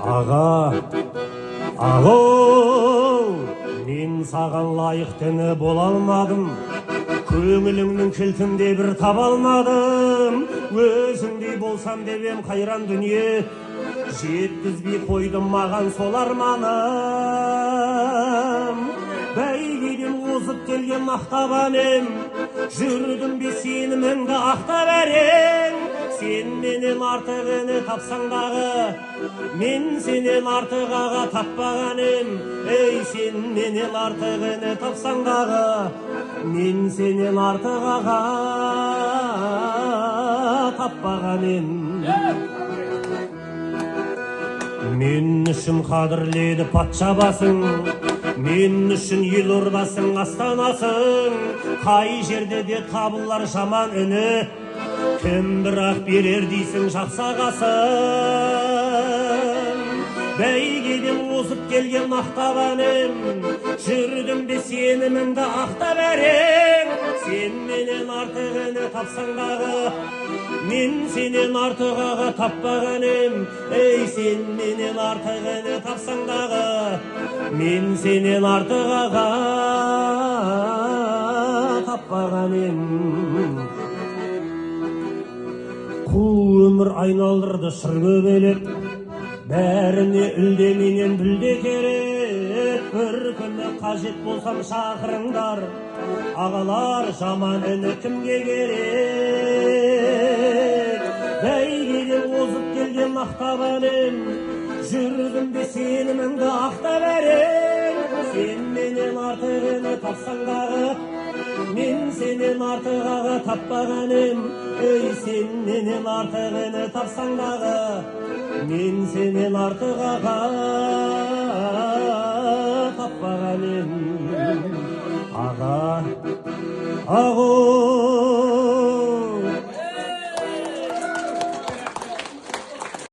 Аға, ағау, мен саған лайықтыны бола алмадым, көңіліңнің кілтінде бір таба алмадым. Өзіңдей болсам деп ем қайран дүние, жеткізбей қойдым маған сол арманым. Бәйгеден озып келген мақтабанем, жүрдім бе сеніміңді ақтап әрең. Сен менен артығыны тапсаң дағы, мен сенен артық аға таппаған ем. Ей, сен менен артығыны тапсаң дағы, мен сенен артық аға таппаған ем. Мен үшін қадірледі патша басың, мен үшін ел ордасың, астанасың. Қай жерде де табылар жаман үні, кім бірақ берер дейсің жақсы ағасын. Бәйгеден озып келген мақтабанем, жүрдім бе сеніміңді ақтап әрең. Сен менен артығыны тапсаң дағы, мен сенен артық аға таппаған ем. Ей, сен менен артығыны тапсаң дағы, мен сенен артық аға таппаған ем. Қу өмір айналдырды шыр көбелек, бәріне үлдеменен бүлде керек. Бір күні қажет болсам шақырыңдар, ағалар жаман үні кімге керек. Бәйгеден озып келген мақтабанем, жүрдім бе сеніміңді ақтап әрең. Сен менен артығыны тапсаң дағы, мен сенен артық аға таппаған ем. Ей, сен менен артығыны тапсаң дағы, мен сенен артық аға таппаған ем. Аға, ағу